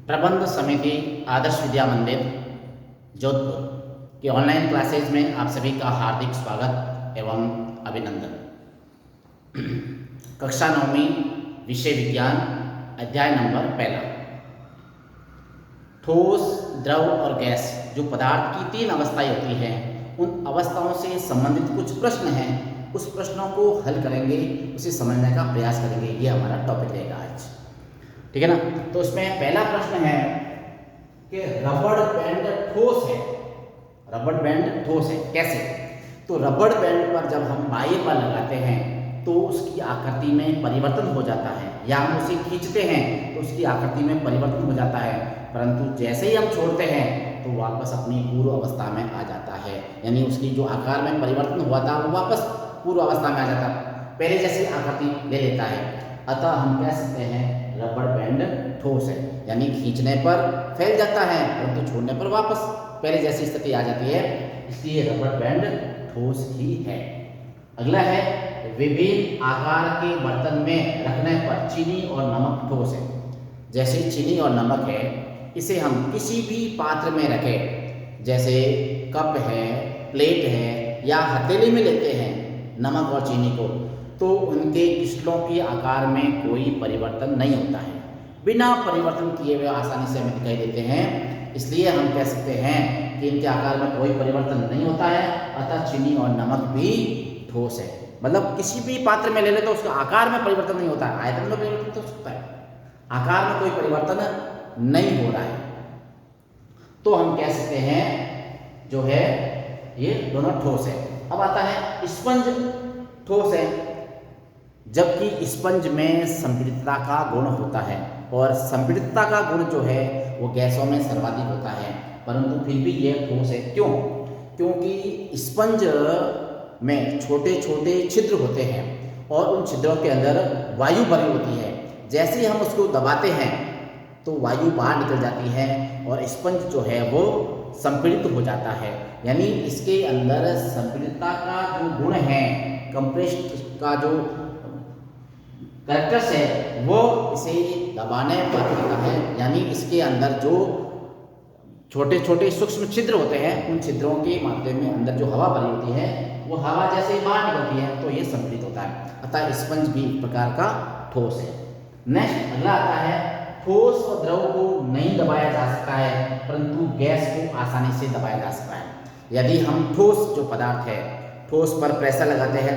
प्रबंध समिति आदर्श विद्या मंदिर जोधपुर की ऑनलाइन क्लासेज में आप सभी का हार्दिक स्वागत एवं अभिनंदन। कक्षा 9वीं विषय विज्ञान अध्याय नंबर 1 ठोस, द्रव और गैस जो पदार्थ की 3 अवस्थाएं होती हैं, उन अवस्थाओं से संबंधित कुछ प्रश्न हैं। उस प्रश्नों को हल करेंगे, उसे समझने का प्रयास करेंगे। ये हमारा टॉपिक रहेगा आज, ठीक है ना। तो इसमें पहला प्रश्न है कि रबड़ बैंड ठोस है। रबड़ बैंड ठोस है कैसे? तो रबड़ बैंड पर जब हम बाह्य बल लगाते हैं तो उसकी आकृति में परिवर्तन हो जाता है, या हम उसे खींचते हैं तो उसकी आकृति में परिवर्तन हो जाता है, परंतु जैसे ही हम छोड़ते हैं तो वापस अपनी पूर्व अवस्था में आ जाता है। यानी उसकी जो आकार में परिवर्तन हुआ था वो वापस पूर्व अवस्था में आ जाता है, पहले जैसी आकृति ले लेता है। अतः हम कह सकते हैं रबड़ बैंड ठोस है, यानी खींचने पर फैल जाता है परंतु छोड़ने पर वापस पहले जैसी स्थिति आ जाती है, इसलिए रबड़ बैंड ठोस ही है। अगला है विभिन्न आकार के बर्तन में रखने पर चीनी और नमक ठोस है। जैसे चीनी और नमक है, इसे हम किसी भी पात्र में रखें, जैसे कप है, प्लेट है या हथेली में लेते हैं नमक और चीनी को, तो उनके क्रिस्टलों के आकार में कोई परिवर्तन नहीं होता है। बिना परिवर्तन किए हुए आसानी से हमें दिखाई देते हैं, इसलिए हम कह सकते हैं कि इनके आकार में कोई परिवर्तन नहीं होता है। अतः चीनी और नमक भी ठोस है। मतलब किसी भी पात्र में ले ले तो उसका आकार में परिवर्तन नहीं होता है, आयतन में परिवर्तन तो हो सकता है, आकार में कोई परिवर्तन नहीं हो रहा है, तो हम कह सकते हैं जो है ये दोनों ठोस है। अब आता है स्पंज ठोस है, जबकि स्पंज में संपीड़ितता का गुण होता है, और संपीड़ितता का गुण जो है वो गैसों में सर्वाधिक होता है, परंतु फिर भी यह ठोस है। क्यों? क्योंकि स्पंज में छोटे छोटे छिद्र होते हैं और उन छिद्रों के अंदर वायु भरी होती है। जैसे ही हम उसको दबाते हैं तो वायु बाहर निकल जाती है और स्पंज जो है वो संपीड़ित हो जाता है। यानी इसके अंदर संपीड़ितता का जो गुण है, कंप्रेस्ड का जो कैरेक्टर्स है, वो इसे दबाने पर होता है। यानी इसके अंदर जो छोटे छोटे सूक्ष्म छिद्र होते हैं, उन छिद्रों के माध्यम में अंदर जो हवा भरी होती है, वो हवा जैसे ही बाहर निकलती है तो ये संपीड़ित होता है। अतः स्पंज भी एक प्रकार का ठोस है। नेक्स्ट अगला आता है ठोस और द्रव को नहीं दबाया जा सकता है, परंतु गैस को आसानी से दबाया जा सकता है। यदि हम ठोस जो पदार्थ है, ठोस पर प्रेशर लगाते हैं,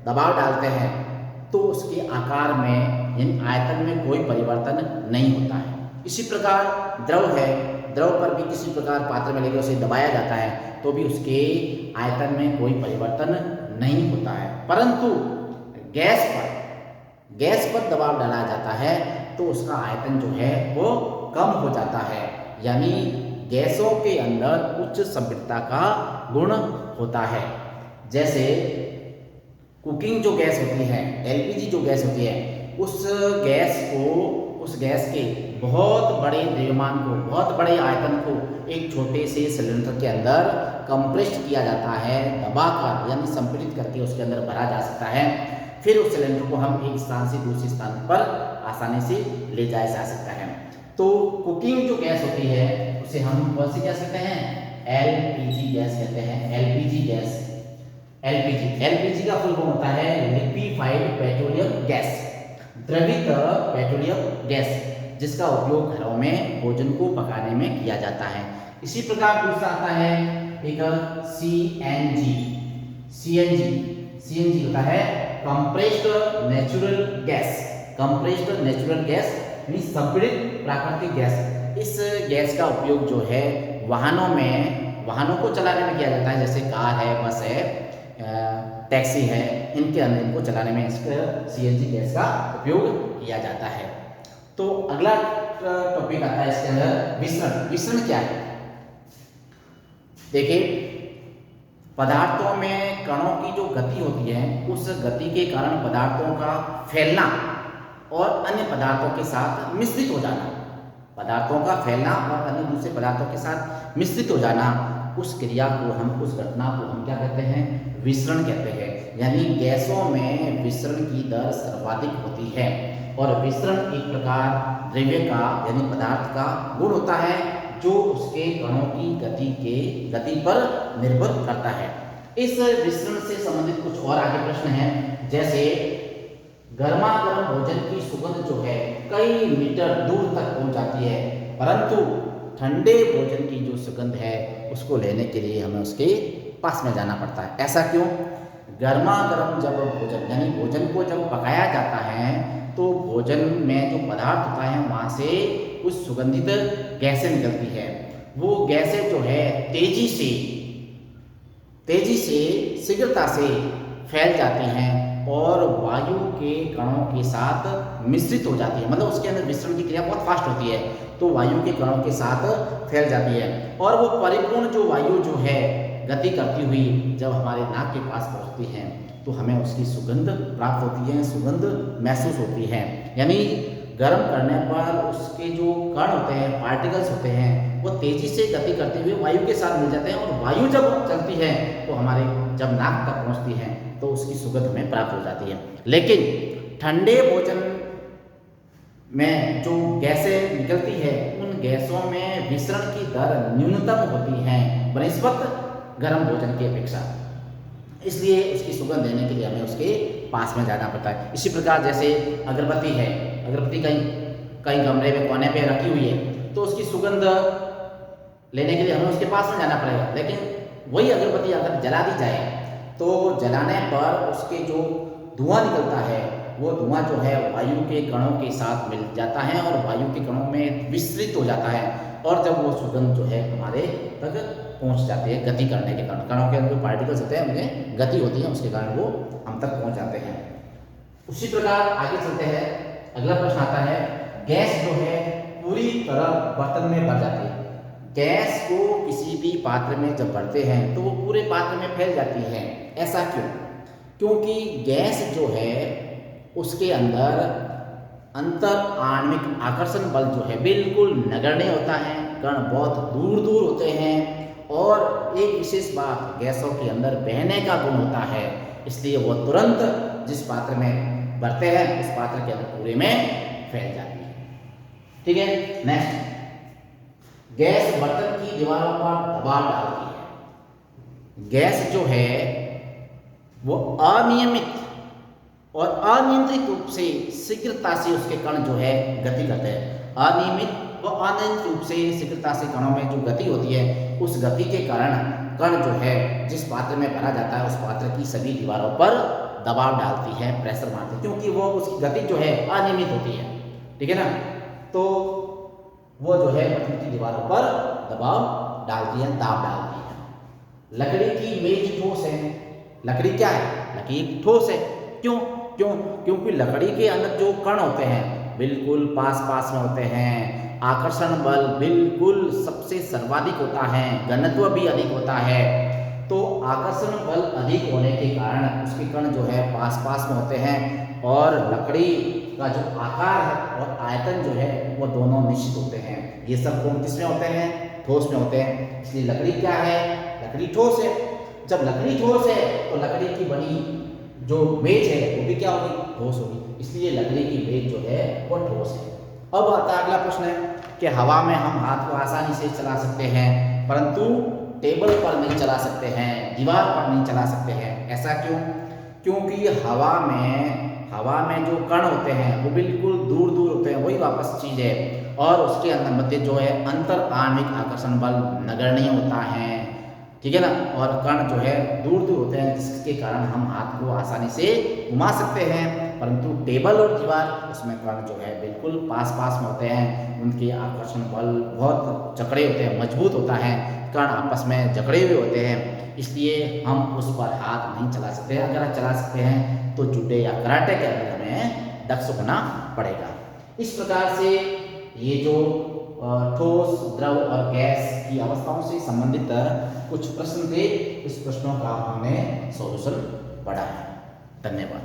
दबाव डालते हैं, तो उसके आकार में यानी आयतन में कोई परिवर्तन नहीं होता है। इसी प्रकार द्रव है, द्रव पर भी किसी प्रकार पात्र में लेकर उसे दबाया जाता है तो भी उसके आयतन में कोई परिवर्तन नहीं होता है, परंतु गैस पर दबाव डाला जाता है तो उसका आयतन जो है वो कम हो जाता है। यानी गैसों के अंदर उच्च संपीड़ितता का गुण होता है। जैसे कुकिंग जो गैस होती है, एलपीजी जो गैस होती है, उस गैस के बहुत बड़े द्रव्यमान को, बहुत बड़े आयतन को एक छोटे से सिलेंडर के अंदर कंप्रेस्ड किया जाता है, दबाकर यानी संपीड़ित करके उसके अंदर भरा जा सकता है। फिर उस सिलेंडर को हम एक स्थान से दूसरे स्थान पर आसानी से ले जाया जा सकता है। तो कुकिंग जो गैस होती है उसे हम कौन सी गैस कहते हैं? एलपीजी गैस कहते हैं। एलपीजी गैस, एलपीजी का फुल फॉर्म होता है लिक्विफाइड पेट्रोलियम गैस, द्रवित पेट्रोलियम गैस, जिसका उपयोग घरों में भोजन को पकाने में किया जाता है। इसी प्रकार दूसरा आता है एक सीएनजी। सीएनजी होता है compressed natural gas. Compressed natural gas यानी संपीड़ित प्राकृतिक गैस। इस गैस का उपयोग जो है वाहनों को चलाने में किया जाता है, जैसे कार है, बस है, टैक्सी है, इनके अंदर इनको चलाने में सीएनजी गैस का उपयोग किया जाता है। तो अगला टॉपिक आता है इसके अंदर विसरण। विसरण क्या है? देखिए, पदार्थों में कणों की जो गति होती है, उस गति के कारण पदार्थों का फैलना और अन्य पदार्थों के साथ मिश्रित हो जाना, पदार्थों का फैलना और अन्य दूसरे पदार्थों के साथ मिश्रित हो जाना, उस क्रिया को हम, उस घटना को हम क्या कहते हैं? विसरण कहते हैं। यानी गैसों में विसरण की दर सर्वाधिक होती है। और विसरण एक प्रकार द्रव्य का यानी पदार्थ का गुण होता है जो उसके कणों की गति पर निर्भर करता है। इस विसरण से संबंधित कुछ और आगे प्रश्न हैं, जैसे गर्मा गर्म भोजन की सुगंध जो है कई मीटर दूर तक पहुंच जाती है, परंतु ठंडे भोजन की जो सुगंध है उसको लेने के लिए हमें उसके पास में जाना पड़ता है। ऐसा क्यों? गर्मा गर्म जब भोजन यानी भोजन को जब पकाया जाता है तो भोजन में जो पदार्थ होता है वहाँ से कुछ सुगंधित गैसें निकलती है। वो गैसें जो है तेजी से शीघ्रता से फैल जाती हैं और वायु के कणों के साथ मिश्रित हो जाती है, मतलब उसके अंदर मिश्रण की क्रिया बहुत फास्ट होती है, तो वायु के कणों के साथ फैल जाती है और वो परिपूर्ण जो वायु जो है गति करती हुई जब हमारे नाक के पास पहुंचती है तो हमें उसकी सुगंध प्राप्त होती है, सुगंध महसूस होती है। यानी गर्म करने पर उसके जो कण होते हैं, पार्टिकल्स होते हैं, वो तेजी से गति करते हुए वायु के साथ मिल जाते हैं और वायु जब चलती है तो हमारे जब नाक तक पहुंचती है तो उसकी सुगंध हमें प्राप्त हो जाती है। लेकिन ठंडे भोजन में जो गैसें निकलती है उन गैसों में विसरण की दर न्यूनतम होती है बनिस्बत गर्म भोजन की अपेक्षा, इसलिए उसकी सुगंध लेने के लिए हमें उसके पास में जाना पड़ता है। इसी प्रकार जैसे अगरबत्ती है, अगरबत्ती कहीं कमरे में कोने पे रखी हुई है तो उसकी सुगंध लेने के लिए हमें उसके पास में जाना पड़ेगा, लेकिन वही अगरबत्ती अगर जला दी जाए तो जलाने पर उसके जो धुआं निकलता है वो धुआं जो है वायु के कणों के साथ मिल जाता है और वायु के कणों में विस्तृत हो जाता है और जब वो सुगंध जो है हमारे तक पहुंच जाती है गति करने के कारण, कणों के अंदर जो पार्टिकल्स होते हैं उनमें गति होती है, उसके कारण वो हम तक पहुंच जाते हैं। उसी प्रकार आगे चलते हैं, अगला प्रश्न आता है, गैस जो है पूरी तरह बर्तन में भर जाती है। गैस को किसी भी पात्र में जब भरते हैं तो वो पूरे पात्र में फैल जाती है। ऐसा क्यों? क्योंकि गैस जो है उसके अंदर अंतर आणविक आकर्षण बल जो है बिल्कुल नगण्य होता है, कण बहुत दूर दूर होते हैं और एक विशेष बात, गैसों के अंदर बहने का गुण होता है, इसलिए वो तुरंत जिस पात्र में भरते हैं उस पात्र के अंदर पूरे में फैल जाती है। ठीक है, नेक्स्ट, गैस बर्तन की दीवारों पर दबाव डालती है। गैस जो है वो अनियमित और अनियंत्रित रूप से शीघ्रता से उसके कण जो है गति करते हैं। अनियमित व अनियंत्रित रूप से शीघ्रता से कणों में जो गति होती है उस गति के कारण कण जो है जिस पात्र में भरा जाता है उस पात्र की सभी दीवारों पर दबाव डालती है, प्रेशर मारती है, क्योंकि वो उसकी गति जो है अनियमित होती है। ठीक है ना, तो वो जो है बर्तन की दीवारों पर दबाव डालती है, दाब डालती है। लकड़ी की मेज ठोस है। लकड़ी क्या है? लकड़ी ठोस है। क्यों? क्योंकि लकड़ी के अंदर जो कण होते हैं बिल्कुल पास पास में होते हैं, आकर्षण बल बिल्कुल सबसे सर्वाधिक होता है, घनत्व भी अधिक होता है, तो आकर्षण बल अधिक होने के कारण उसके कण जो है पास पास में होते हैं और लकड़ी का जो आकार है और आयतन जो है वो दोनों निश्चित होते हैं। ये सब गुण किसमें होते हैं? ठोस में होते हैं। इसलिए लकड़ी क्या है? लकड़ी ठोस है। जब लकड़ी ठोस है तो लकड़ी की बनी जो मेज है वो भी क्या होगी? ठोस होगी। इसलिए लकड़ी की मेज जो है वो ठोस है। अब आता है अगला प्रश्न है कि हवा में हम हाथ को आसानी से चला सकते हैं परंतु टेबल पर नहीं चला सकते हैं, दीवार पर नहीं चला सकते हैं। ऐसा क्यों? क्योंकि हवा में जो कण होते हैं वो बिल्कुल दूर दूर होते हैं, वही वापस चीज है, और उसके अंदर मध्य जो है अंतर आणविक आकर्षण बल नगण्य होता है। ठीक है ना, और कण जो है दूर दूर होते हैं जिसके कारण हम हाथ को आसानी से घुमा सकते हैं, परंतु टेबल और दीवार उसमें कण जो है बिल्कुल पास पास में होते हैं, उनके आकर्षण बल बहुत जकड़े होते हैं, मजबूत होता है, कण आपस में जकड़े हुए होते हैं, इसलिए हम उस पर हाथ नहीं चला सकते। अगर चला सकते हैं तो जूडो या कराटे के अंदर हमें दक्ष होना पड़ेगा। इस प्रकार से ये जो ठोस, द्रव और गैस की अवस्थाओं से संबंधित कुछ प्रश्न थे, इस प्रश्नों का हमने सॉल्यूशन पढ़ा है। धन्यवाद।